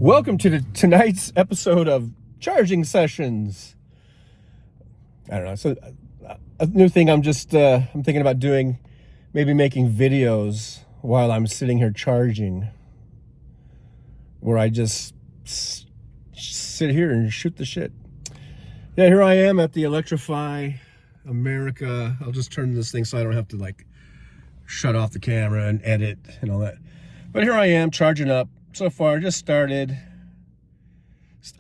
Welcome to tonight's episode of Charging Sessions. I don't know. So a new thing I'm thinking about doing, maybe making videos while I'm sitting here charging, where I just sit here and shoot the shit. Yeah, here I am at the Electrify America. I'll just turn this thing so I don't have to like shut off the camera and edit and all that. But here I am charging up. So far, just started.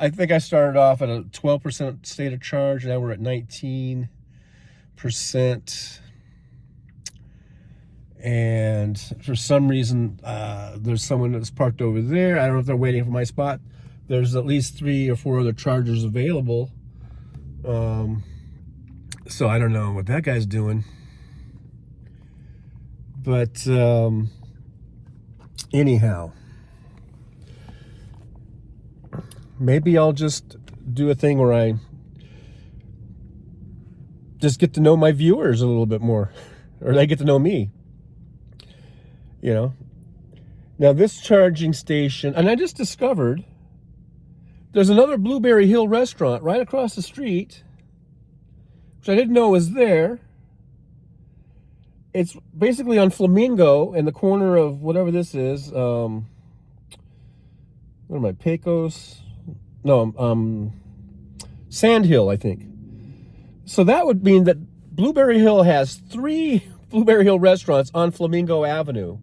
I think I started off at a 12% state of charge. Now we're at 19%. And for some reason, there's someone that's parked over there. I don't know if they're waiting for my spot. There's at least 3 or 4 other chargers available. So I don't know what that guy's doing. But anyhow, maybe I'll just do a thing where I just get to know my viewers a little bit more, or they get to know me, you know. Now this charging station, and I just discovered there's another Blueberry Hill restaurant right across the street, which I didn't know was there. It's basically on Flamingo in the corner of whatever this is. What am I, Pecos? No, Sand Hill, I think. So that would mean that Blueberry Hill has 3 Blueberry Hill restaurants on Flamingo Avenue,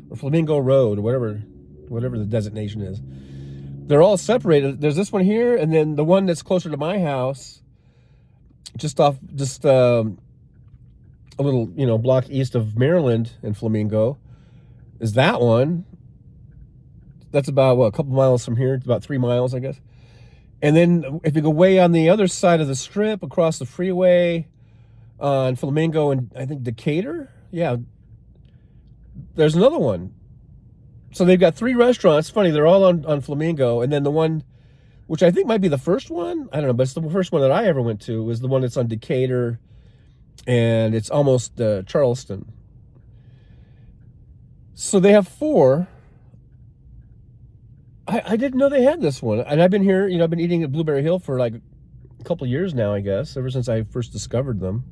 or Flamingo Road, or whatever the designation is. They're all separated. There's this one here, and then the one that's closer to my house, just a little, block east of Maryland and Flamingo, is that one. That's about, a couple miles from here. It's about 3 miles, I guess. And then if you go way on the other side of the strip, across the freeway, on Flamingo and I think Decatur, yeah, there's another one. So they've got 3 restaurants. Funny, they're all on Flamingo. And then the one, which I think might be the first one, I don't know, but it's the first one that I ever went to, was the one that's on Decatur, and it's almost Charleston. So they have 4. I didn't know they had this one. And I've been here, I've been eating at Blueberry Hill for like a couple of years now, I guess, ever since I first discovered them.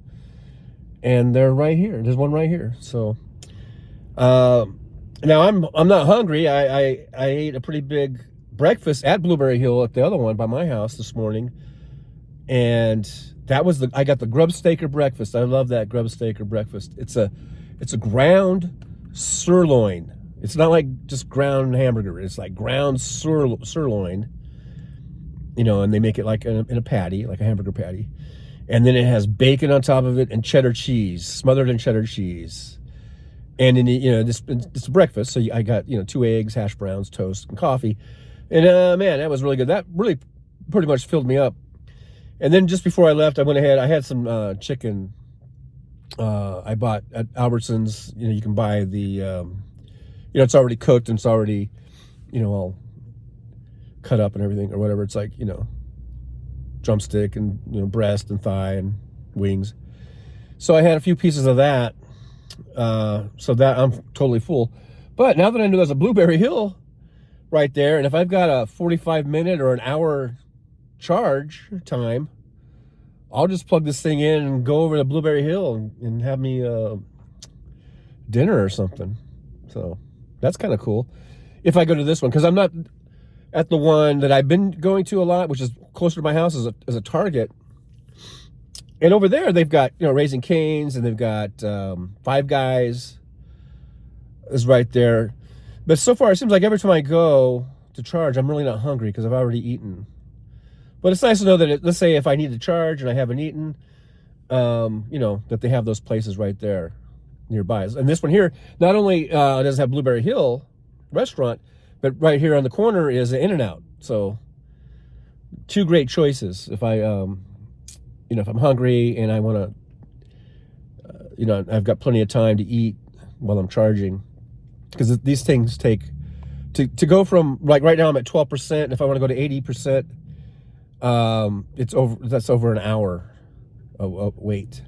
And they're right here. There's one right here. So now I'm not hungry. I ate a pretty big breakfast at Blueberry Hill at the other one by my house this morning. And that was I got the grub steaker breakfast. I love that grub steaker breakfast. It's a ground sirloin. It's not like just ground hamburger. It's like ground sirloin, and they make it like in a patty, like a hamburger patty. And then it has bacon on top of it and cheddar cheese, smothered in cheddar cheese. And then, it's breakfast. So I got, 2 eggs, hash browns, toast, and coffee. And man, that was really good. That really pretty much filled me up. And then just before I left, I went ahead, I had some chicken I bought at Albertsons. You can buy the... it's already cooked and it's already, all cut up and everything or whatever. It's like, drumstick and, breast and thigh and wings. So I had a few pieces of that. So that I'm totally full. But now that I know there's a Blueberry Hill right there, and if I've got a 45-minute or an hour charge time, I'll just plug this thing in and go over to Blueberry Hill and have me dinner or something. So that's kind of cool if I go to this one, because I'm not at the one that I've been going to a lot, which is closer to my house as a Target. And over there they've got Raising Cane's, and they've got Five Guys is right there. But so far it seems like every time I go to charge, I'm really not hungry because I've already eaten. But it's nice to know that let's say if I need to charge and I haven't eaten, that they have those places right there nearby. And this one here not only does it have Blueberry Hill restaurant, but right here on the corner is an In-N-Out. So 2 great choices if I if I'm hungry and I want to I've got plenty of time to eat while I'm charging, because these things take to go from, like, right now I'm at 12%, and if I want to go to 80%, that's over an hour of wait.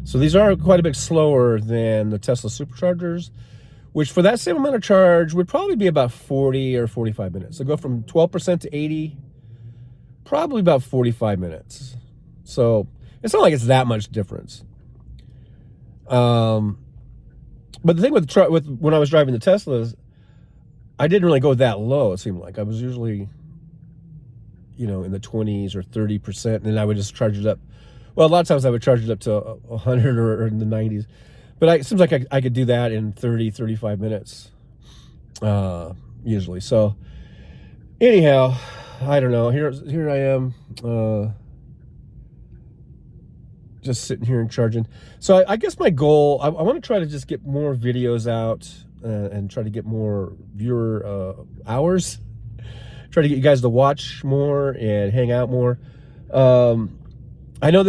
So these are quite a bit slower than the Tesla superchargers, which for that same amount of charge would probably be about 40 or 45 minutes. So go from 12% to 80, probably about 45 minutes. So it's not like it's that much difference. But the thing with when I was driving the Teslas, I didn't really go that low. It seemed like I was usually, in the 20s or 30%, and then I would just charge it up. Well, a lot of times I would charge it up to 100 or in the 90s. But it seems like I could do that in 30, 35 minutes, usually. So, anyhow, I don't know. Here I am, just sitting here and charging. So I guess my goal, I want to try to just get more videos out and try to get more viewer hours. Try to get you guys to watch more and hang out more. I know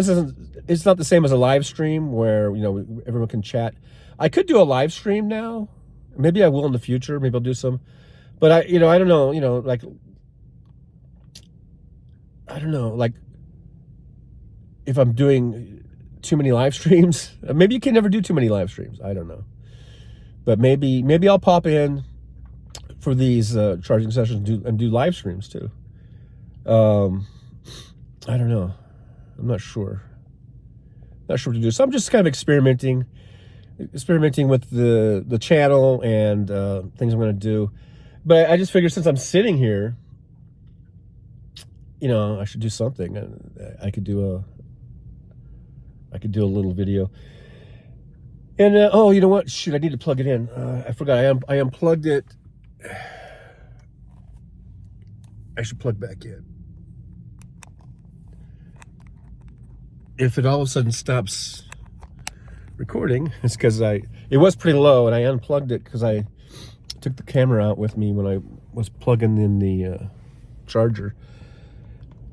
it's not the same as a live stream where, everyone can chat. I could do a live stream now. Maybe I will in the future. Maybe I'll do some. But I don't know, I don't know, like if I'm doing too many live streams. Maybe you can never do too many live streams. I don't know. But maybe I'll pop in for these charging sessions and do live streams too. I don't know. I'm not sure. Not sure what to do. So I'm just kind of experimenting with the channel and things I'm going to do. But I just figured since I'm sitting here, I should do something. I could do a little video. And oh, you know what? Shoot, I need to plug it in. I forgot. I unplugged it. I should plug back in. If it all of a sudden stops recording, it's because it was pretty low, and I unplugged it because I took the camera out with me when I was plugging in the charger.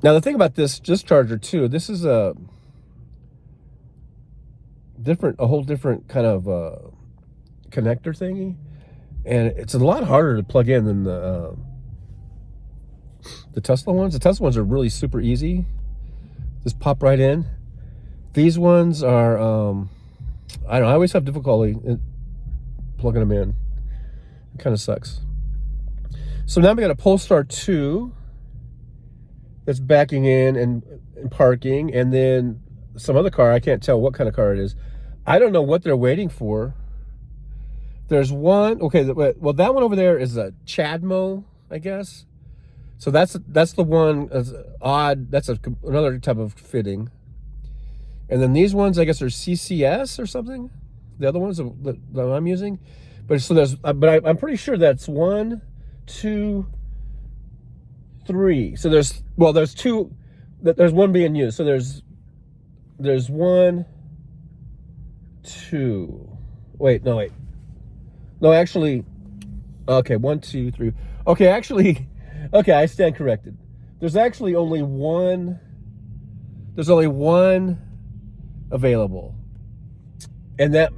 Now the thing about this charger too, this is a whole different kind of connector thingy, and it's a lot harder to plug in than the Tesla ones. The Tesla ones are really super easy. Just pop right in. These ones are, I always have difficulty plugging them in. It kind of sucks. So now we got a Polestar 2 that's backing in and parking, and then some other car. I can't tell what kind of car it is. I don't know what they're waiting for. There's one, okay, well, that one over there is a Chadmo, I guess. So that's the one, odd, that's another type of fitting. And then these ones, I guess, are CCS or something. The other ones that I'm using, I'm pretty sure that's 1, 2, 3. So there's two. There's one being used. So there's 1, 2. Wait. No, actually, okay, 1, 2, 3. Okay, actually, okay, I stand corrected. There's actually only one. There's only one available, and I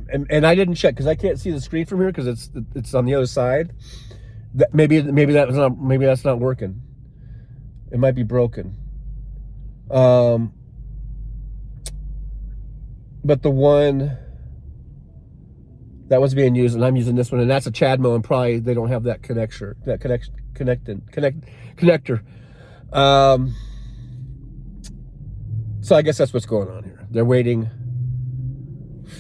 didn't check because I can't see the screen from here because it's on the other side. Maybe that's not working. It might be broken. But the one that was being used, and I'm using this one, and that's a Chadmo, and probably they don't have that connector. So I guess that's what's going on here. They're waiting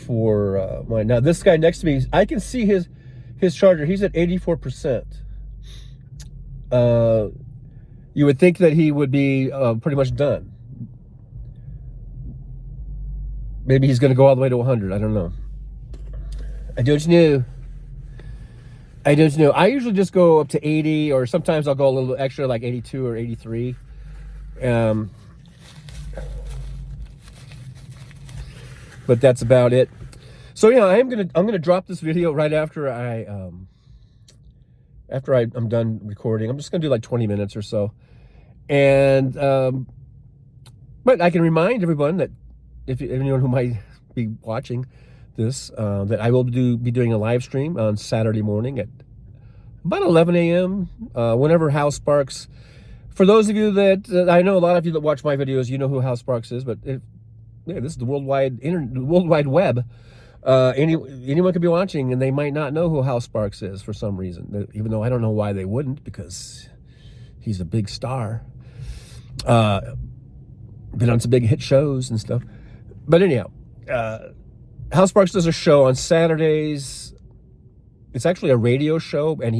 for mine. Now this guy next to me, I can see his charger. He's at 84%. You would think that he would be pretty much done. Maybe he's going to go all the way to 100. I don't know. I don't know. I usually just go up to 80, or sometimes I'll go a little extra, like 82 or 83. But that's about it. So yeah, I'm gonna drop this video right after I'm done recording. I'm just gonna do like 20 minutes or so, and but I can remind everyone that if anyone who might be watching this, that I will be doing a live stream on Saturday morning at about 11 a.m. Whenever Hal Sparks. For those of you that I know, a lot of you that watch my videos, you know who Hal Sparks is, but yeah, this is the world wide web. anyone could be watching and they might not know who Hal Sparks is for some reason, even though I don't know why they wouldn't, because he's a big star. Been on some big hit shows and stuff. But anyhow, Hal Sparks does a show on Saturdays. It's actually a radio show, and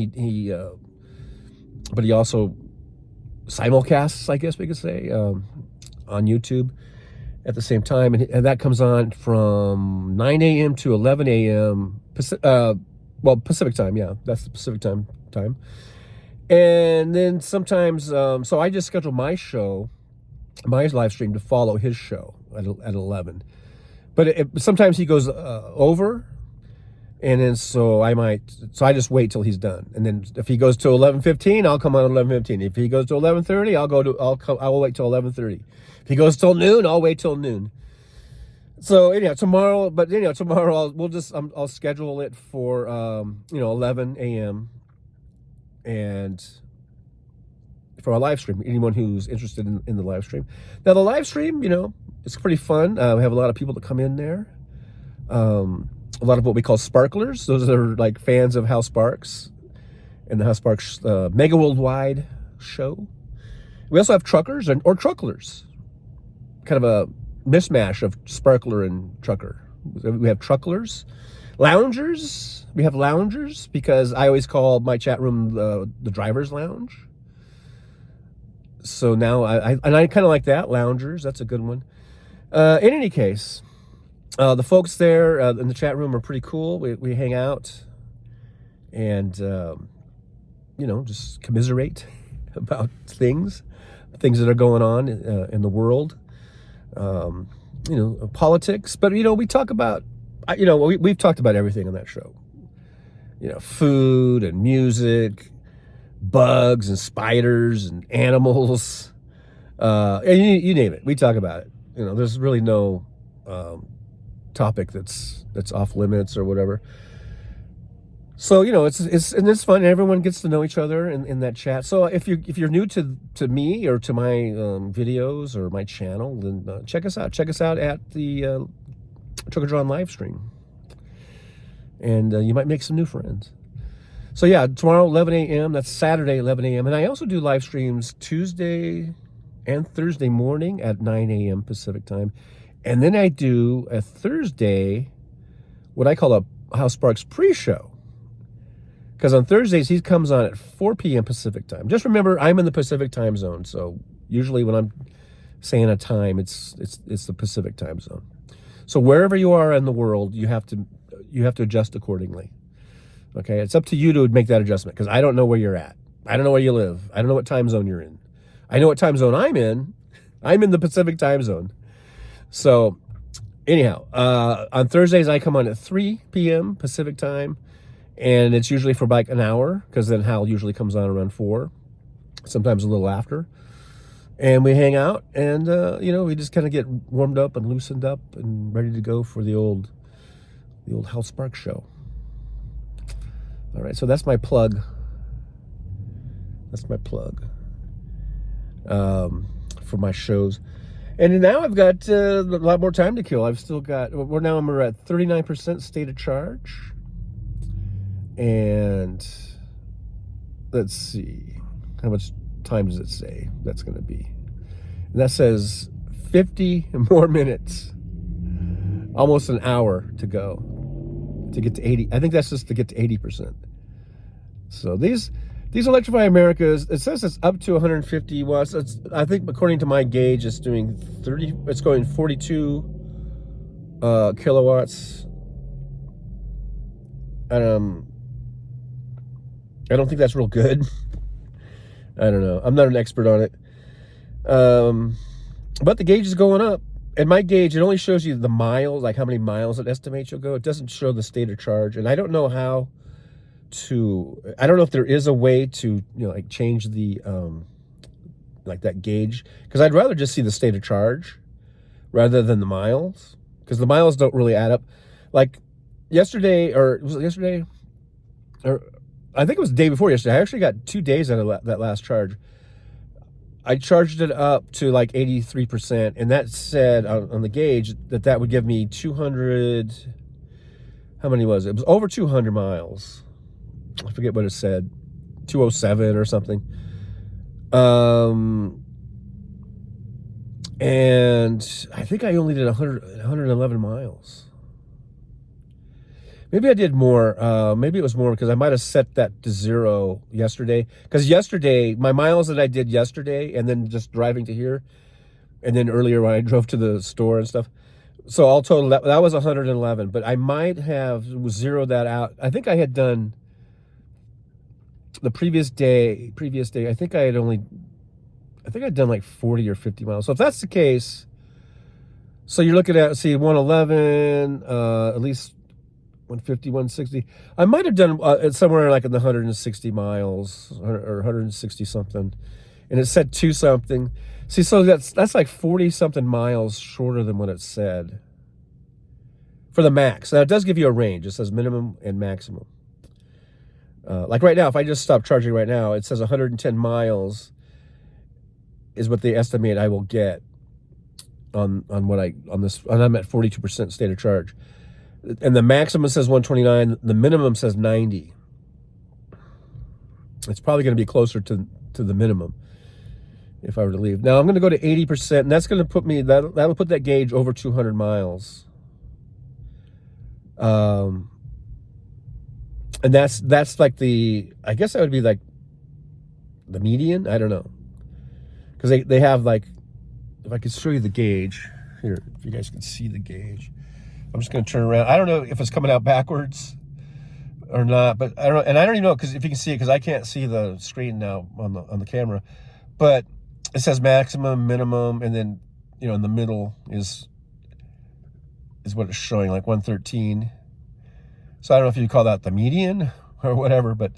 but he also simulcasts, I guess we could say, on YouTube at the same time, and that comes on from 9 a.m. to 11 a.m. Pacific time. Yeah, that's the Pacific time. And then sometimes, so I just schedule my show, my live stream, to follow his show at 11. But sometimes he goes over, and then so I just wait till he's done. And then if he goes to 11:15, I'll come on at 11:15. If he goes to 11:30, I will wait till 11:30. If he goes till noon, I'll wait till noon. So anyhow, tomorrow I'll schedule it for 11 a.m. and for a live stream. Anyone who's interested in the live stream. Now the live stream, it's pretty fun. We have a lot of people that come in there. A lot of what we call sparklers. Those are like fans of Hal Sparks and the Hal Sparks Mega Worldwide show. We also have truckers or trucklers. Kind of a mishmash of sparkler and trucker. We have trucklers. Loungers. We have loungers because I always call my chat room the driver's lounge. So now I kind of like that. Loungers. That's a good one. In any case, the folks there in the chat room are pretty cool. We hang out and, just commiserate about things that are going on in the world. Politics. But, we talk about, we've talked about everything on that show. Food and music, bugs and spiders and animals. And you name it. We talk about it. There's really no topic that's off limits or whatever. So it's fun. Everyone gets to know each other in that chat. So if you're new to me or to my videos or my channel, then check us out. Check us out at the Trucker John live stream, and you might make some new friends. So yeah, tomorrow 11 a.m. That's Saturday 11 a.m. And I also do live streams Tuesday and Thursday morning at 9 a.m. Pacific time. And then I do a Thursday, what I call a Hal Sparks pre-show. Because on Thursdays, he comes on at 4 p.m. Pacific time. Just remember, I'm in the Pacific time zone. So usually when I'm saying a time, it's the Pacific time zone. So wherever you are in the world, you have to adjust accordingly. Okay, it's up to you to make that adjustment, because I don't know where you're at. I don't know where you live. I don't know what time zone you're in. I know what time zone I'm in. I'm in the Pacific time zone. So anyhow, on Thursdays, I come on at 3 p.m. Pacific time, and it's usually for like an hour, because then Hal usually comes on around 4, sometimes a little after. And we hang out, and, we just kind of get warmed up and loosened up and ready to go for the old Hal Sparks show. All right, so that's my plug. That's my plug for my shows. And now I've got a lot more time to kill. I'm at 39% state of charge. And let's see, how much time does it say that's going to be? And that says 50 more minutes, almost an hour to go to get to 80. I think that's just to get to 80%. So these Electrify Americas, it says it's up to 150 watts. I think according to my gauge, it's doing 30. It's going 42 kilowatts. I don't think that's real good. I don't know. I'm not an expert on it. But the gauge is going up. And my gauge, it only shows you the miles, like how many miles it estimates you'll go. It doesn't show the state of charge. And I don't know I don't know if there is a way to, change the, like that gauge. Because I'd rather just see the state of charge rather than the miles. Because the miles don't really add up. Like yesterday, or was it yesterday? Or I think it was the day before yesterday. I actually got 2 days out of that last charge. I charged it up to like 83%, and that said on the gauge that would give me 200 how many was it? It was over 200 miles. I forget what it said, 207 or something. And I think I only did 111 miles. Maybe I did more. Maybe it was more because I might have set that to 0 yesterday. Because yesterday, my miles that I did yesterday, and then just driving to here, and then earlier when I drove to the store and stuff. So all total, that was 111. But I might have zeroed that out. I think I had done the previous day. I think I had done like 40 or 50 miles. So if that's the case, so you're looking at, see, 111, at least 150, 160. I might have done somewhere like in the 160 miles or 160 something. And it said 2 something. See, so that's like 40 something miles shorter than what it said for the max. Now it does give you a range. It says minimum and maximum. Like right now, if I just stop charging right now, it says 110 miles is what they estimate I will get on this, and I'm at 42% state of charge. And the maximum says 129, the minimum says 90. It's probably going to be closer to the minimum if I were to leave. Now I'm going to go to 80%, and that's going to put me, that'll put that gauge over 200 miles. And that's like I guess that would be like the median. I don't know. Because they have like, if I could show you the gauge here, if you guys can see the gauge. I'm just going to turn around. I don't know if it's coming out backwards or not, but I don't even know because if you can see it, because I can't see the screen now on the camera. But it says maximum, minimum, and then in the middle is what it's showing, like 113. So I don't know if you call that the median or whatever, but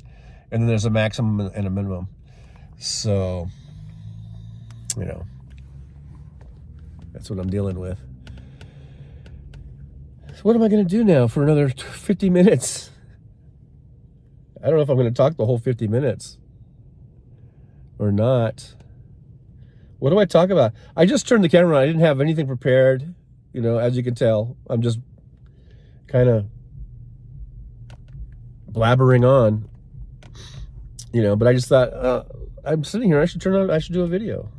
and then there's a maximum and a minimum. So that's what I'm dealing with. So what am I going to do now for another 50 minutes? I don't know if I'm going to talk the whole 50 minutes or not. What do I talk about? I just turned the camera on. I didn't have anything prepared. As you can tell, I'm just kind of blabbering on, but I just thought, I'm sitting here. I should do a video,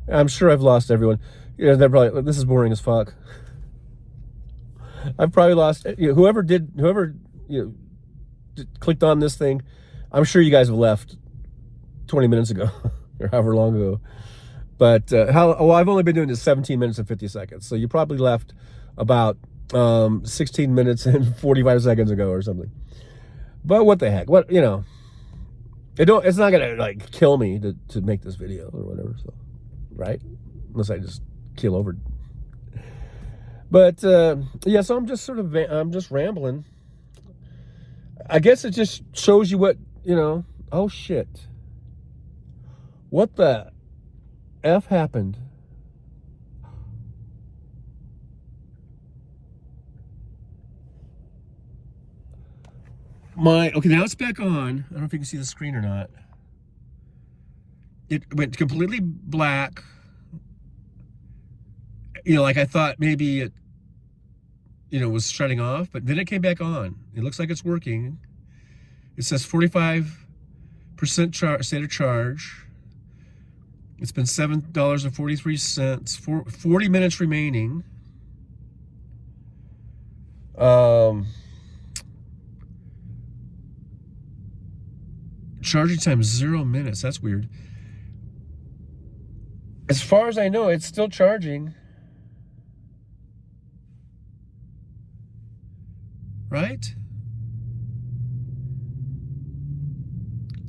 I'm sure I've lost everyone. They're probably, this is boring as fuck. I've probably lost whoever clicked on this thing. I'm sure you guys have left 20 minutes ago or however long ago. But I've only been doing this 17 minutes and 50 seconds. So you probably left about 16 minutes and 45 seconds ago or something. But what the heck? It's not gonna like kill me to make this video or whatever. So, right? Unless I just keel over. But yeah, so I'm just rambling. I guess it just shows you what, oh shit. What the F happened? Okay, now it's back on. I don't know if you can see the screen or not. It went completely black. Like I thought maybe it, was shutting off, but then it came back on. It looks like it's working. It says 45% state of charge. It's been $7.43. 40 minutes remaining. Charging time 0 minutes. That's weird. As far as I know, it's still charging. Right?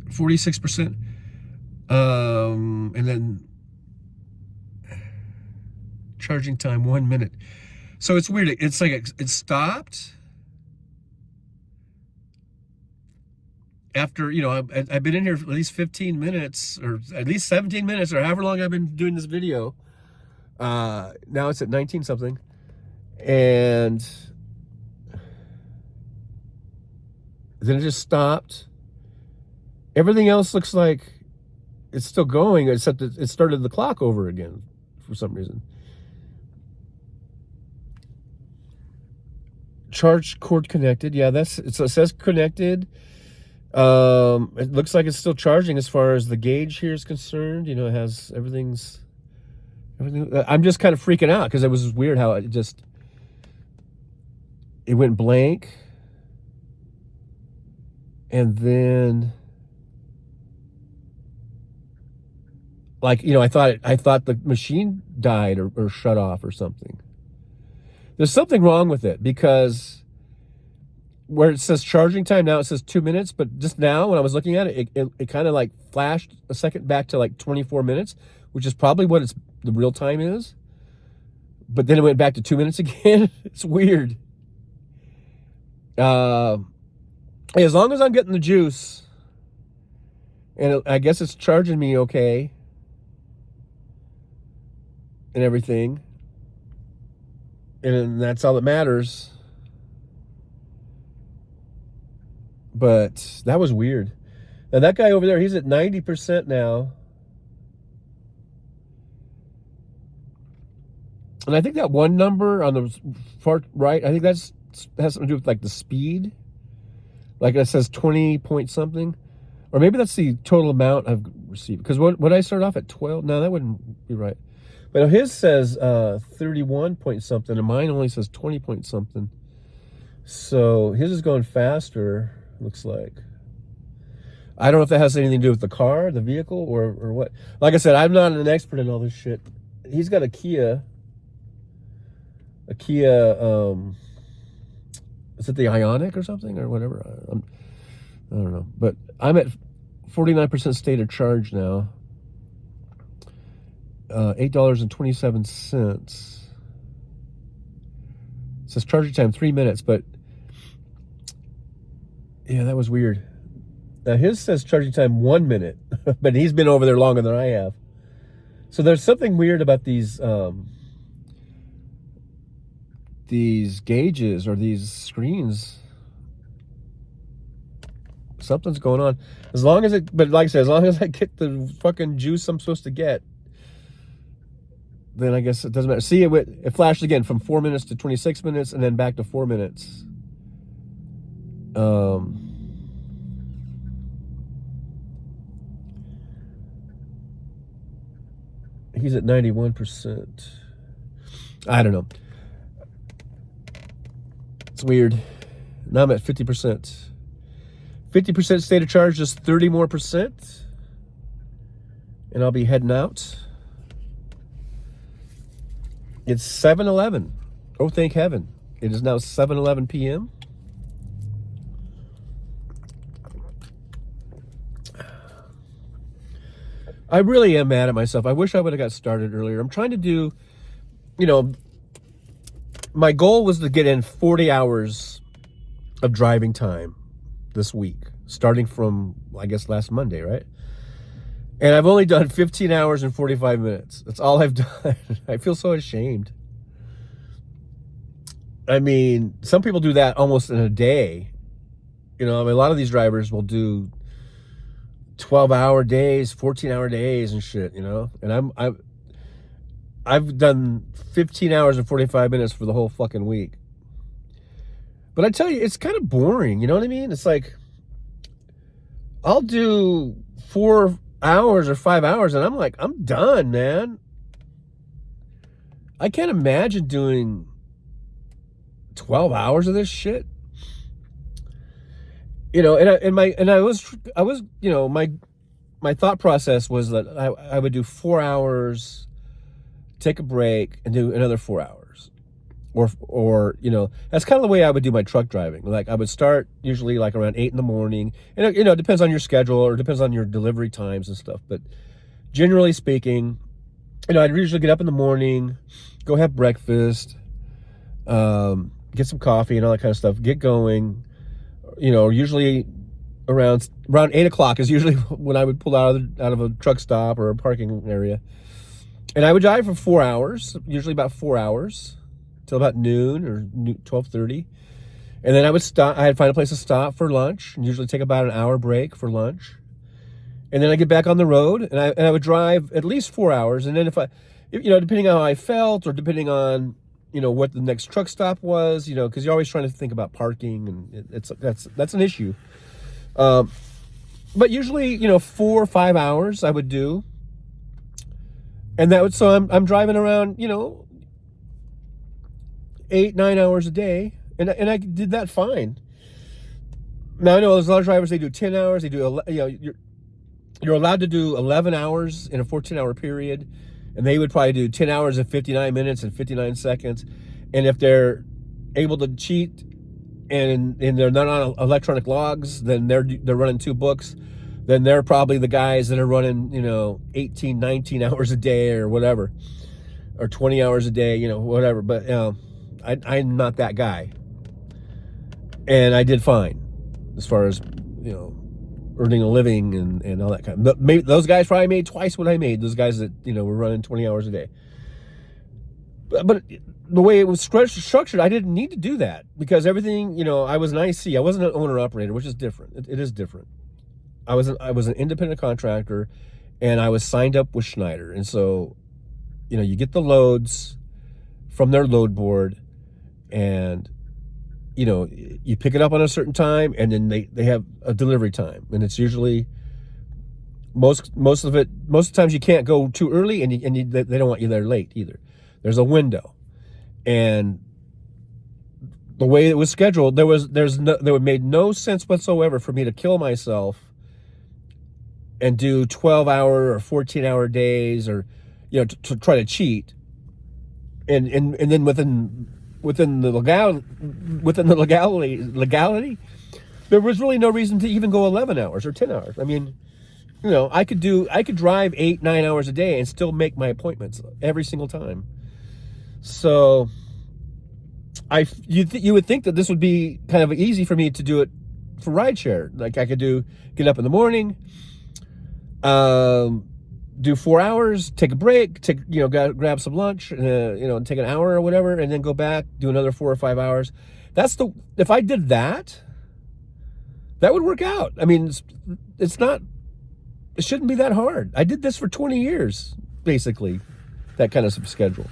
46%. And then charging time 1 minute. So it's weird. It's like it stopped after, I've been in here for at least 15 minutes or at least 17 minutes or however long I've been doing this video. Now it's at 19 something. And then it just stopped. Everything else looks like it's still going, except that it started the clock over again for some reason. charge cord connected. Yeah, so it says connected. It looks like it's still charging as far as the gauge here is concerned. You know, it has everything. I'm just kind of freaking out because it was weird how it went blank, and then, like, you know, I thought the machine died or shut off or something. There's something wrong with it, because where it says charging time now, it says 2 minutes, but just now when I was looking at it, it kind of like flashed a second back to like 24 minutes, which is probably what the real time is. But then it went back to 2 minutes again. It's weird. As long as I'm getting the juice, and I guess it's charging me okay and everything, and that's all that matters. But that was weird. Now that guy over there, he's at 90% now. And I think that one number on the far right, I think has something to do with like the speed. Like it says 20 point something. Or maybe that's the total amount I've received. Because what I start off at 12? No, that wouldn't be right. But his says 31 point something, and mine only says 20 point something. So his is going faster, looks like. I don't know if that has anything to do with the car, the vehicle, or what. Like I said, I'm not an expert in all this shit. He's got a Kia. Is it the Ioniq or something or whatever? I don't know. But I'm at 49% state of charge now. $8.27. It says charging time 3 minutes, but yeah, that was weird. Now his says charging time 1 minute, but he's been over there longer than I have. So there's something weird about these gauges or these screens. Something's going on. But like I said, as long as I get the fucking juice I'm supposed to get, then I guess it doesn't matter. See, it flashed again from 4 minutes to 26 minutes and then back to 4 minutes. He's at 91%. I don't know. It's weird. Now I'm at 50%. 50% state of charge, just 30 more percent. And I'll be heading out. It's 7:11. Oh, thank heaven. It is now 7:11 p.m. I really am mad at myself. I wish I would have got started earlier. I'm trying to do, you know, my goal was to get in 40 hours of driving time this week, starting from, I guess, last Monday, right? And I've only done 15 hours and 45 minutes. That's all I've done. I feel so ashamed. I mean, some people do that almost in a day. You know, I mean, a lot of these drivers will do 12-hour days, 14-hour days and shit, you know? And I've done 15 hours and 45 minutes for the whole fucking week. But I tell you, it's kind of boring, you know what I mean? It's like, I'll do 4 hours or 5 hours and I'm like, I'm done, man. I can't imagine doing 12 hours of this shit. You know, and I was, you know, my thought process was that I would do 4 hours, take a break, and do another 4 hours, or you know, that's kind of the way I would do my truck driving. Like I would start usually like around 8 in the morning, and you know, it depends on your schedule or it depends on your delivery times and stuff. But generally speaking, you know, I'd usually get up in the morning, go have breakfast, get some coffee and all that kind of stuff, get going. You know, usually around 8 o'clock is usually when I would pull out of a truck stop or a parking area, and I would drive for 4 hours, usually about 4 hours, till about noon or 12:30, and then I would stop. I'd find a place to stop for lunch, and usually take about an hour break for lunch, and then I get back on the road, and I would drive at least 4 hours, and then if you know, depending on how I felt or depending on what the next truck stop was, because you're always trying to think about parking, and that's an issue. But usually, 4 or 5 hours I would do, and so I'm driving around, 8, 9 hours a day, and I did that fine. Now I know there's a lot of drivers, they do 10 hours, they do, you're allowed to do 11 hours in a 14-hour period, and they would probably do 10 hours and 59 minutes and 59 seconds. And if they're able to cheat and they're not on electronic logs, then they're running 2 books. Then they're probably the guys that are running, 18, 19 hours a day or whatever, or 20 hours a day, whatever. But I'm not that guy, and I did fine as far as earning a living and all that kind of. But maybe those guys probably made twice what I made. Those guys that were running 20 hours a day. But the way it was structured, I didn't need to do that, because everything, I was an IC. I wasn't an owner operator, which is different. It is different. I was an independent contractor, and I was signed up with Schneider. And so, you get the loads from their load board, and you pick it up on a certain time, and then they have a delivery time, and it's usually most of the times you can't go too early, and they don't want you there late either. There's a window, and the way it was scheduled, there made no sense whatsoever for me to kill myself and do 12-hour or 14-hour days, or to try to cheat, and then within the legality, there was really no reason to even go 11 hours or 10 hours. I mean, I could drive 8, 9 hours a day and still make my appointments every single time. So you would think that this would be kind of easy for me to do it for rideshare. Like I could get up in the morning, do 4 hours, take a break, grab some lunch, take an hour or whatever, and then go back, do another 4 or 5 hours. If I did that, that would work out. I mean, it shouldn't be that hard. I did this for 20 years, basically, that kind of schedule.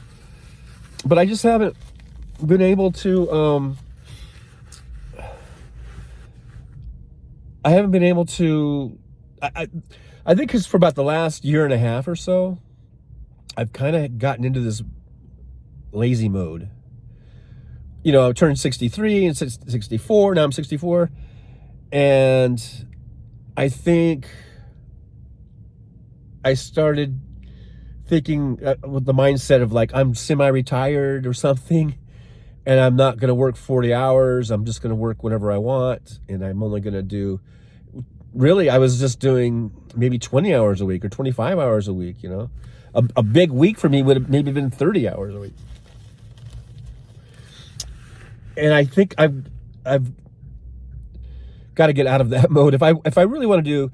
But I just haven't been able to, I think because for about the last year and a half or so, I've kind of gotten into this lazy mode. I turned 63 and 64. Now I'm 64. And I think I started thinking with the mindset of like, I'm semi-retired or something, and I'm not going to work 40 hours. I'm just going to work whenever I want. And I'm only going to do, really, I was just doing maybe 20 hours a week or 25 hours a week, A big week for me would have maybe been 30 hours a week. And I think I've got to get out of that mode. If I really want to do,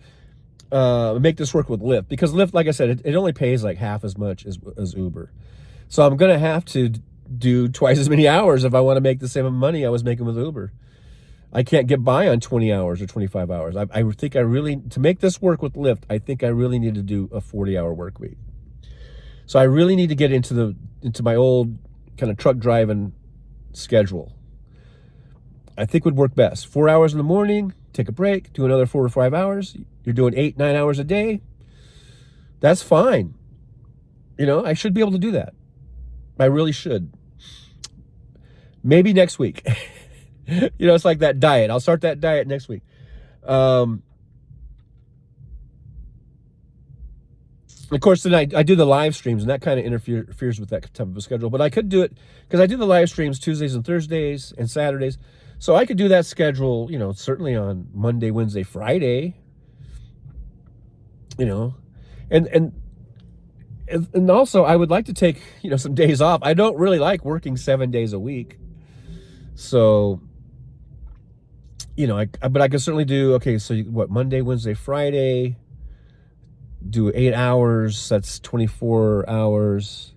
make this work with Lyft, because Lyft, like I said, it only pays like half as much as Uber. So I'm going to have to do twice as many hours if I want to make the same money I was making with Uber. I can't get by on 20 hours or 25 hours. I think to make this work with Lyft, I think I really need to do a 40-hour work week. So I really need to get into my old kind of truck driving schedule. I think would work best. 4 hours in the morning, take a break, do another 4 or 5 hours. You're doing 8, 9 hours a day. That's fine. I should be able to do that. I really should. Maybe next week. It's like that diet. I'll start that diet next week. Of course, then I do the live streams, and that kind of interferes with that type of a schedule. But I could do it because I do the live streams Tuesdays and Thursdays and Saturdays. So I could do that schedule, certainly on Monday, Wednesday, Friday. And also I would like to take, some days off. I don't really like working 7 days a week. So, but I could certainly do, okay, so Monday, Wednesday, Friday, do 8 hours, that's 24 hours.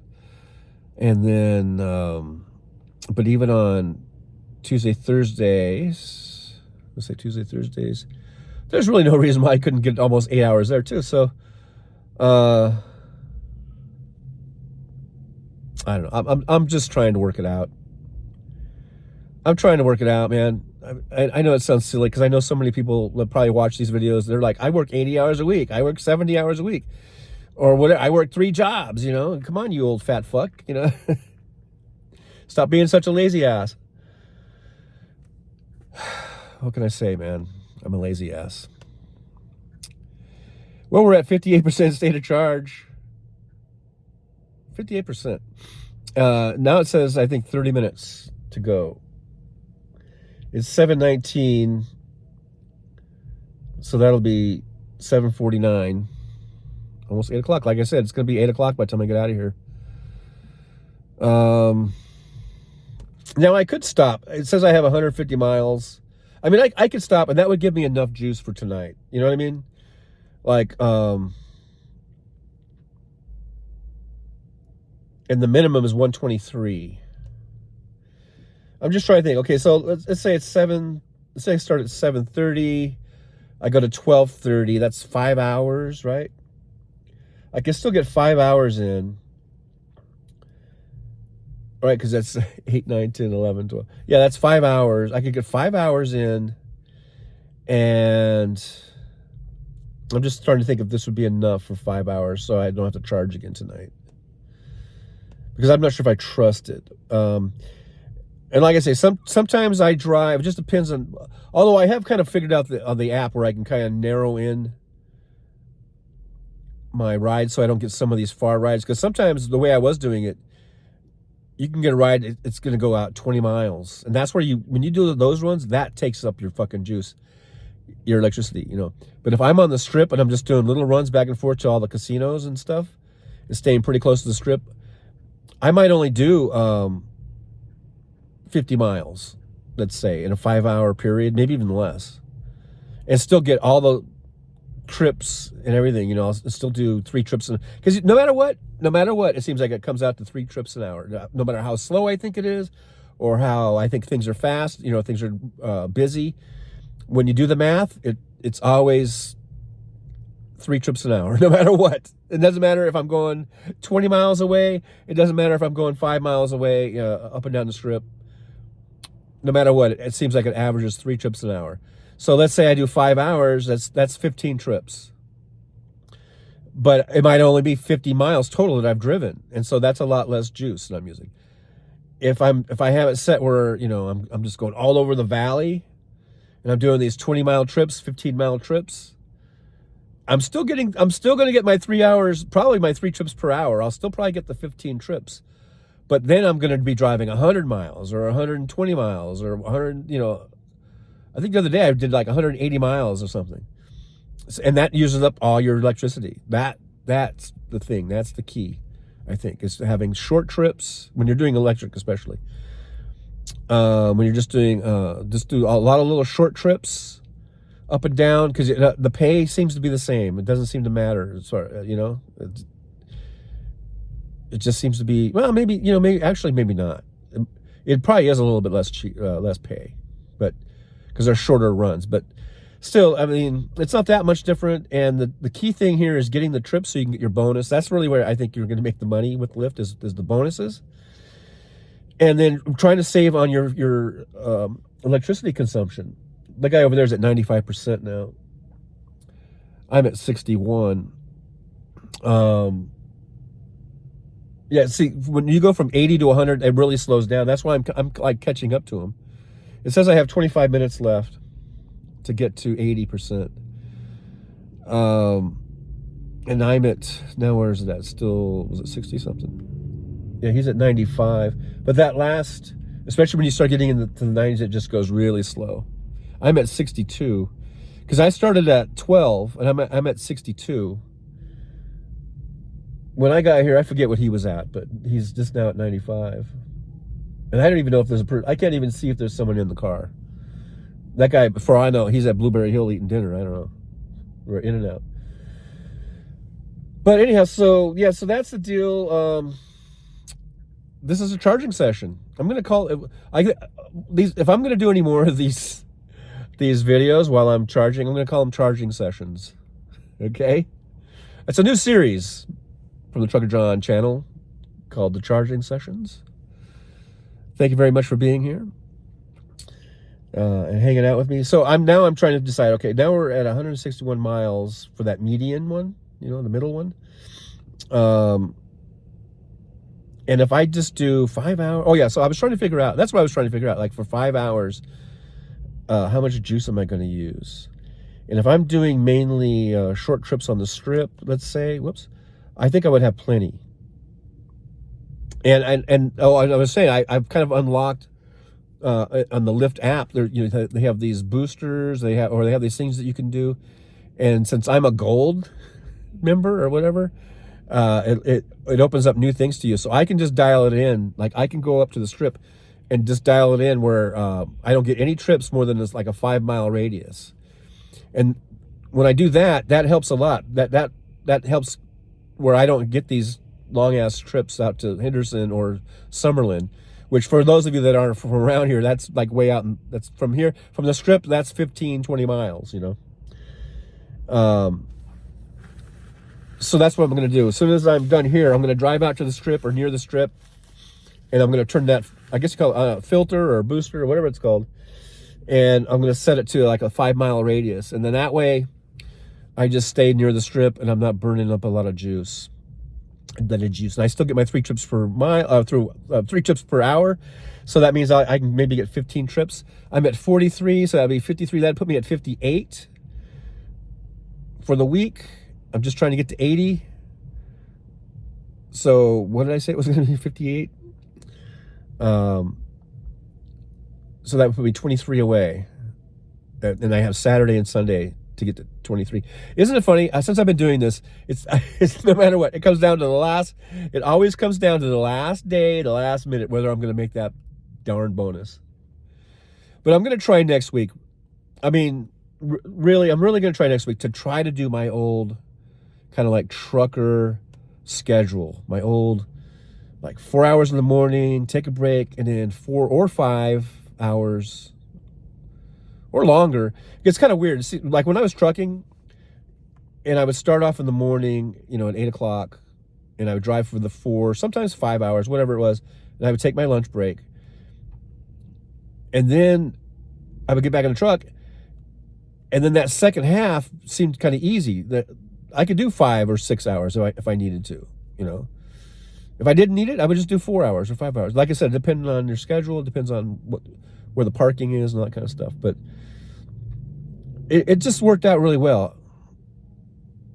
And then, but even on Tuesday, Thursdays, there's really no reason why I couldn't get almost 8 hours there too. So, I don't know. I'm just trying to work it out. I'm trying to work it out, man. I know it sounds silly because I know so many people that probably watch these videos. They're like, I work 80 hours a week. I work 70 hours a week. Or whatever. I work 3 jobs, you know. Come on, you old fat fuck, you know. Stop being such a lazy ass. What can I say, man? I'm a lazy ass. Well, we're at 58% state of charge. 58%. Now it says, I think, 30 minutes to go. It's 7:19, so that'll be 7:49, almost 8 o'clock. Like I said, it's going to be 8 o'clock by the time I get out of here. Now, I could stop. It says I have 150 miles. I mean, I could stop, and that would give me enough juice for tonight. You know what I mean? Like, and the minimum is 123. I'm just trying to think. Okay, so let's say it's 7. Let's say I start at 7:30. I go to 12:30. That's 5 hours, right? I can still get 5 hours in. Right, because that's 8, 9, 10, 11, 12. Yeah, that's 5 hours. I could get 5 hours in. And I'm just starting to think if this would be enough for 5 hours so I don't have to charge again tonight. Because I'm not sure if I trust it. And like I say, sometimes I drive. It just depends on. Although I have kind of figured out on the app where I can kind of narrow in my rides so I don't get some of these far rides. Because sometimes the way I was doing it, you can get a ride. It's going to go out 20 miles, and that's where when you do those ones, that takes up your fucking juice, your electricity. You know. But if I'm on the strip and I'm just doing little runs back and forth to all the casinos and stuff, and staying pretty close to the strip, I might only do 50 miles, let's say, in a 5 hour period, maybe even less, and still get all the trips and everything. You know, I'll still do 3 trips, because no matter what, it seems like it comes out to 3 trips an hour. No matter how slow I think it is, or how I think things are fast, you know, things are busy. When you do the math, it's always 3 trips an hour, no matter what. It doesn't matter if I'm going 20 miles away. It doesn't matter if I'm going 5 miles away, up and down the strip. No matter what, it seems like it averages 3 trips an hour. So let's say I do 5 hours, that's 15 trips. But it might only be 50 miles total that I've driven. And so that's a lot less juice that I'm using. If I have it set where, you know, I'm just going all over the valley and I'm doing these 20-mile trips, 15-mile trips, I'm still going to get my 3 hours, probably my 3 trips per hour. I'll still probably get the 15 trips. But then I'm going to be driving 100 miles or 120 miles or 100, you know. I think the other day I did like 180 miles or something. And that uses up all your electricity. That's the thing. That's the key, I think, is having short trips when you're doing electric, especially. When you're just doing, just do a lot of little short trips up and down, because the pay seems to be the same. It doesn't seem to matter. You know, it just seems to be, well, maybe, you know, maybe not. It probably is a little bit less pay, but because they're shorter runs. But still, I mean, it's not that much different. And the key thing here is getting the trips so you can get your bonus. That's really where I think you're going to make the money with Lyft is the bonuses. And then trying to save on your electricity consumption. The guy over there is at 95% now. I'm at 61. Yeah, see, when you go from 80 to 100, it really slows down. That's why I'm like catching up to him. It says I have 25 minutes left to get to 80%. And I'm at, now where is that? Still, was it 60 something? Yeah, he's at 95. But that last, especially when you start getting into the 90s, it just goes really slow. I'm at 62 because I started at 12 and I'm at 62. When I got here, I forget what he was at, but he's just now at 95. And I don't even know if there's I can't even see if there's someone in the car. That guy, before I know, he's at Blueberry Hill eating dinner. I don't know. We're in and out. But anyhow, so yeah, so that's the deal. This is a charging session. I'm gonna call it. If I'm gonna do any more of these videos while I'm charging, I'm gonna call them charging sessions. Okay, it's a new series from the Trucker John channel called The Charging Sessions. Thank you very much for being here and hanging out with me. So I'm trying to decide, okay, now we're at 161 miles for that median one, the middle one. And if I just do 5 hours, oh yeah, so I was trying to figure out, that's what I was trying to figure out, like for 5 hours, how much juice am I going to use? And if I'm doing mainly short trips on the strip, let's say, I think I would have plenty. And I was saying, I've kind of unlocked on the Lyft app. They have these boosters, they have these things that you can do. And since I'm a gold member or whatever, it opens up new things to you. So I can just dial it in. Like I can go up to the strip and just dial it in where I don't get any trips more than like a 5 mile radius. And when I do that, that helps a lot. That helps where I don't get these long ass trips out to Henderson or Summerlin, which for those of you that aren't from around here, that's like way out. That's from here, from the strip, that's 15, 20 miles, So that's what I'm going to do. As soon as I'm done here, I'm going to drive out to the strip or near the strip, and I'm going to turn that, I guess you call it a filter or a booster or whatever it's called, and I'm going to set it to like a 5 mile radius. And then that way, I just stay near the strip and I'm not burning up a lot of juice. And I still get my 3 trips per mile, 3 trips per hour. So that means I can maybe get 15 trips. I'm at 43, so that'd be 53. That'd put me at 58 for the week. I'm just trying to get to 80. So what did I say? It was going to be 58. So that would put me 23 away. And I have Saturday and Sunday to get to 23. Isn't it funny? Since I've been doing this, it's no matter what, it comes down to it always comes down to the last day, the last minute, whether I'm going to make that darn bonus. But I'm going to try next week. I mean, I'm really going to try next week to try to do my old kind of like trucker schedule, my old like 4 hours in the morning, take a break, and then 4 or 5 hours or longer. It's kind of weird. See, like when I was trucking, and I would start off in the morning, at 8 o'clock, and I would drive for the 4, sometimes 5 hours, whatever it was, and I would take my lunch break, and then I would get back in the truck, and then that second half seemed kind of easy. That I could do 5 or 6 hours if I needed to, If I didn't need it, I would just do 4 hours or 5 hours. Like I said, depending on your schedule, it depends on where the parking is and all that kind of stuff. But it just worked out really well.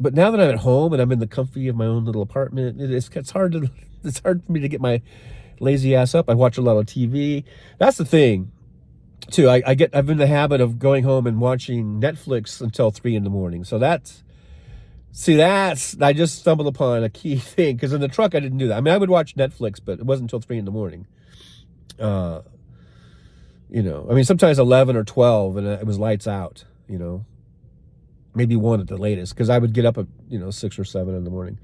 But now that I'm at home and I'm in the comfy of my own little apartment, it's hard for me to get my lazy ass up. I watch a lot of TV. That's the thing, too. I've been in the habit of going home and watching Netflix until 3 in the morning. So I just stumbled upon a key thing, because in the truck I didn't do that. I mean, I would watch Netflix, but it wasn't until 3 in the morning. I mean, sometimes 11 or 12 and it was lights out, maybe 1 at the latest, because I would get up at, 6 or 7 in the morning.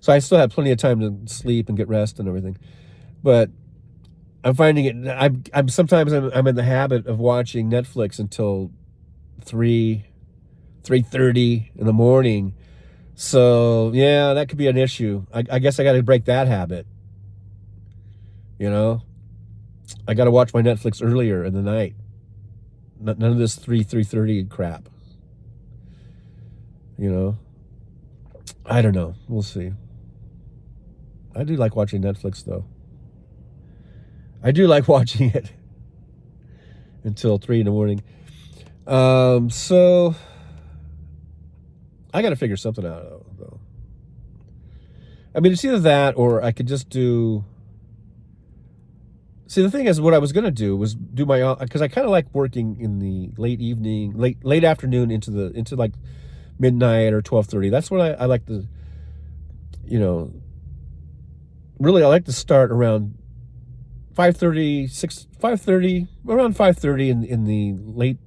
So I still had plenty of time to sleep and get rest and everything. But I'm finding it, I'm sometimes I'm in the habit of watching Netflix until 3:30 in the morning. So yeah, that could be an issue. I guess I got to break that habit. I got to watch my Netflix earlier in the night. None of this 3:30 crap. I don't know. We'll see. I do like watching Netflix, though. I do like watching it until 3 in the morning. So I got to figure something out, though. I mean, it's either that or I could just do... See, the thing is, what I was going to do was do my... Because I kind of like working in the late evening, late afternoon into like midnight or 12:30. That's when I like to, really I like to start around 5:30, around 5:30 in the late...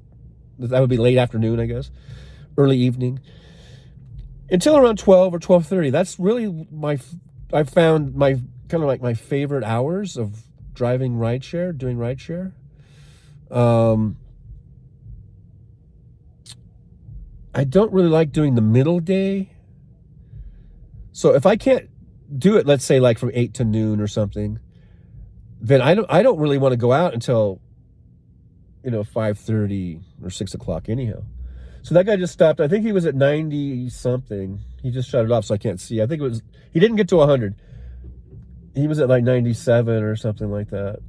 That would be late afternoon, I guess. Early evening. Until around 12 or 12:30. That's really I've found my kind of like my favorite hours of driving rideshare, doing rideshare. I don't really like doing the middle day. So if I can't do it, let's say like from 8 to noon or something, then I don't really want to go out until 5:30 or 6 o'clock anyhow. So that guy just stopped. I think he was at 90 something. He just shut it off so I can't see. I think he didn't get to 100. He was at like 97 or something like that.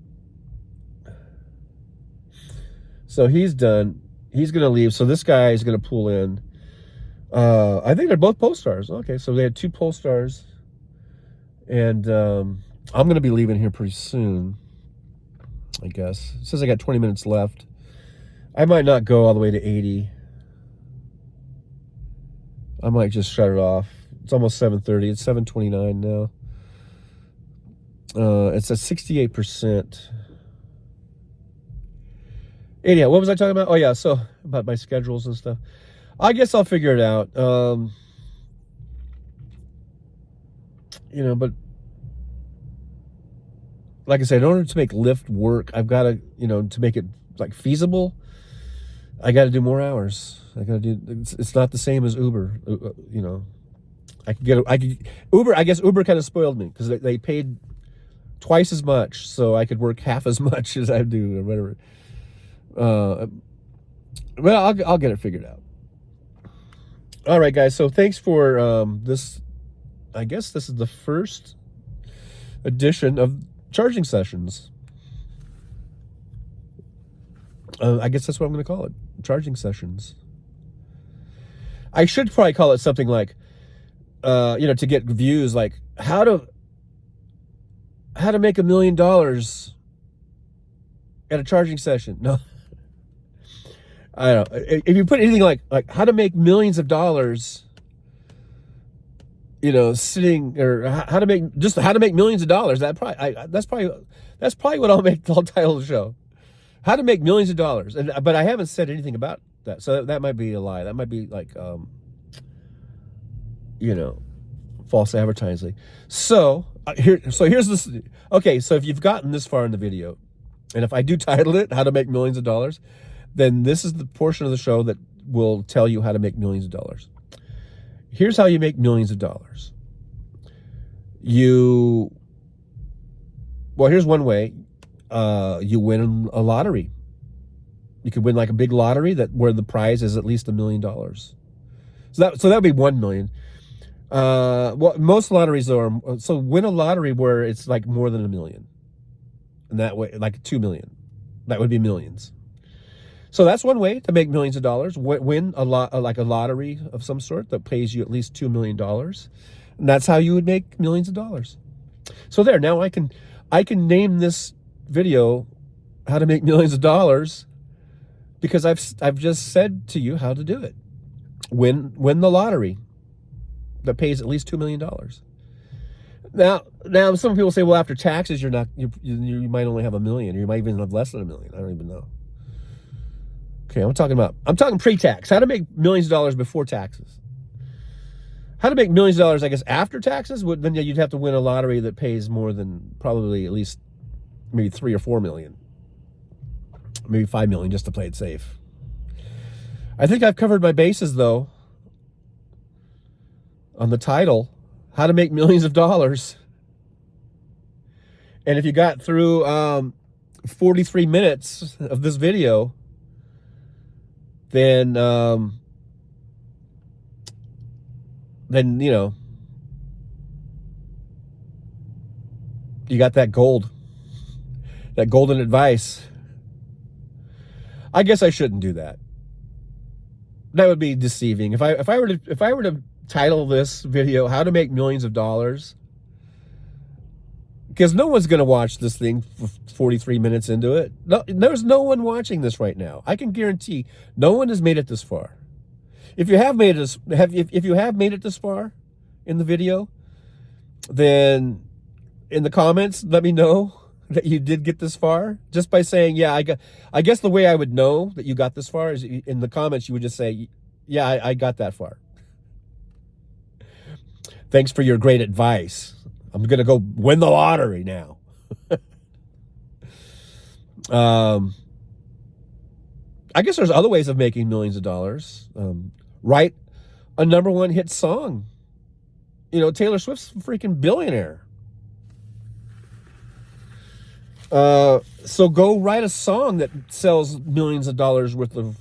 So he's done. He's going to leave. So this guy is going to pull in. I think they're both Polestars. Okay, so they had 2 Polestars. And I'm going to be leaving here pretty soon, I guess. It says I got 20 minutes left. I might not go all the way to 80. I might just shut it off. It's almost 7:30. It's 7:29 now. It's at 68%. Anyhow, what was I talking about? Oh, yeah, so about my schedules and stuff. I guess I'll figure it out. But like I said, in order to make Lyft work, I've got to, to make it like feasible, I got to do more hours. It's not the same as Uber. Uber, I guess Uber kind of spoiled me because they paid twice as much, so I could work half as much as I do or whatever. Well, I'll get it figured out. All right, guys. So thanks for this. I guess this is the first edition of Charging Sessions. I guess that's what I'm going to call it. Charging Sessions. I should probably call it something like, to get views, like how to make $1 million at a charging session. No, I don't know. If you put anything like how to make millions of dollars, sitting, or how to make millions of dollars, that's probably what I'll title the show. How to make millions of dollars. But I haven't said anything about that. So that might be a lie. That might be like, false advertising. So here's this. Okay. So if you've gotten this far in the video, and if I do title it, How to Make Millions of Dollars, then this is the portion of the show that will tell you how to make millions of dollars. Here's how you make millions of dollars. Here's one way. You win a lottery. You could win like a big lottery where the prize is at least $1 million. So that would be 1 million. Most lotteries are, so win a lottery where it's like more than $1 million. And that way, like 2 million. That would be millions. So that's one way to make millions of dollars. Win like a lottery of some sort that pays you at least $2 million. And that's how you would make millions of dollars. So there, now I can name this video How to Make Millions of Dollars because I've just said to you how to do it. Win the lottery that pays at least $2 million. Now some people say, well, after taxes, you might only have $1 million, or you might even have less than $1 million. I don't even know. Okay, I'm talking pre-tax. How to make millions of dollars before taxes. How to make millions of dollars, I guess, after taxes? Then you'd have to win a lottery that pays more than probably at least maybe 3 or 4 million, maybe 5 million, just to play it safe. I think I've covered my bases though on the title, How to Make Millions of Dollars. And if you got through 43 minutes of this video, then you got that gold. That golden advice. I guess I shouldn't do that. That would be deceiving. If I were to title this video How to Make Millions of Dollars, because no one's going to watch this thing for 43 minutes into it. No, there's no one watching this right now. I can guarantee no one has made it this far. If you have made it this far in the video, then in the comments let me know that you did get this far, just by saying, yeah, I guess the way I would know that you got this far is in the comments you would just say, yeah, I got that far. Thanks for your great advice. I'm going to go win the lottery now. I guess there's other ways of making millions of dollars. Write a #1 hit song You know, Taylor Swift's a freaking billionaire. So go write a song that sells millions of dollars worth of.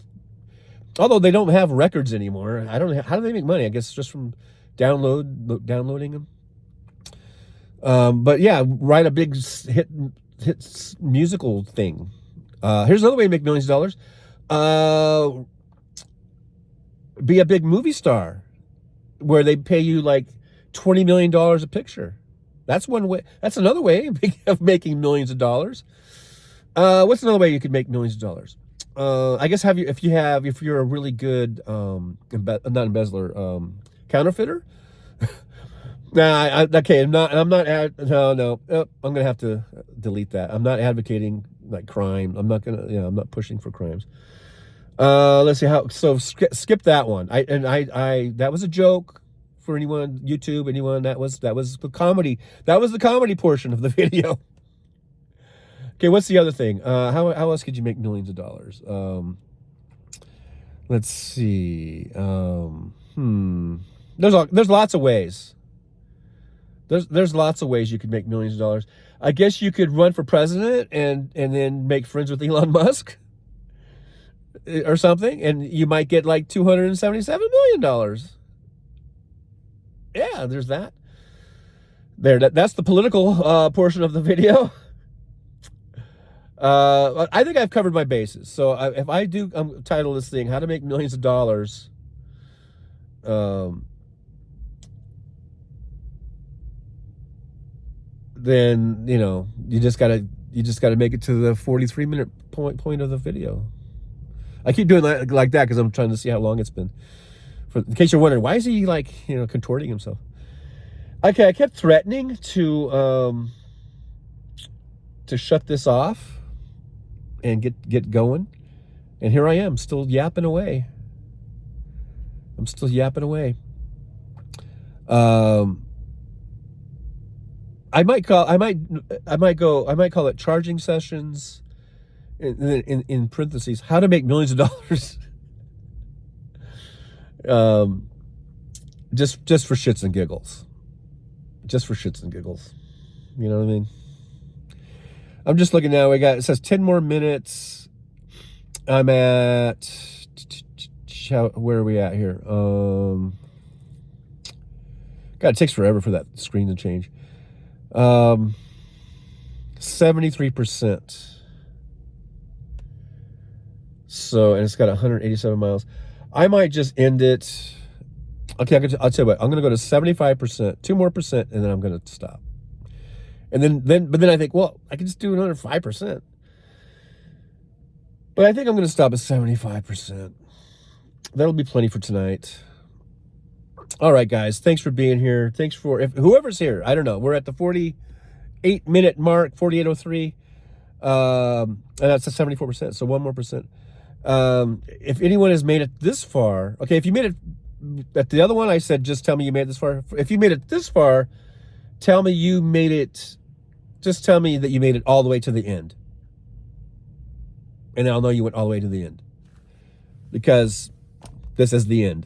Although they don't have records anymore, I don't know how do they make money. I guess just from downloading them. But yeah, write a big hit musical thing. Here's another way to make millions of dollars. Be a big movie star, where they pay you like $20 million a picture. That's one way. That's another way of making millions of dollars. What's another way you could make millions of dollars? I guess if you're a really good not embezzler, counterfeiter. Okay. I'm not. I'm gonna have to delete that. I'm not advocating like crime. I'm not pushing for crimes. Let's see how. So skip that one. That was a joke. For anyone, YouTube, anyone, that was the comedy. That was the comedy portion of the video. Okay, what's the other thing? How else could you make millions of dollars? Let's see. There's lots of ways. There's lots of ways you could make millions of dollars. I guess you could run for president and then make friends with Elon Musk or something, and you might get like $277 million. Yeah, there's that. That's the political portion of the video. I think I've covered my bases. So if I do title this thing "How to Make Millions of Dollars," then you just gotta make it to the 43-minute point of the video. I keep doing that like that because I'm trying to see how long it's been. In case you're wondering, why is he like contorting himself? Okay, I kept threatening to shut this off and get going, and here I am, still yapping away. I'm still yapping away. I might call it charging sessions. In parentheses, how to make millions of dollars. Just for shits and giggles. Just for shits and giggles. You know what I mean? I'm just looking now. It says 10 more minutes. I'm at, where are we at here? God, it takes forever for that screen to change. 73%. So, and it's got 187 miles. I might just end it. Okay, I'll tell you what. I'm going to go to 75%, 2 more percent, and then I'm going to stop. And then I think, well, I can just do another 5%. But I think I'm going to stop at 75%. That'll be plenty for tonight. All right, guys. Thanks for being here. Thanks for whoever's here. I don't know. We're at the 48-minute mark, 48:03. And that's a 74%. So 1 more percent. If anyone has made it this far, okay, if you made it at the other one, I said, just tell me you made it this far. If you made it this far, tell me you made it, just tell me that you made it all the way to the end. And I'll know you went all the way to the end. Because this is the end.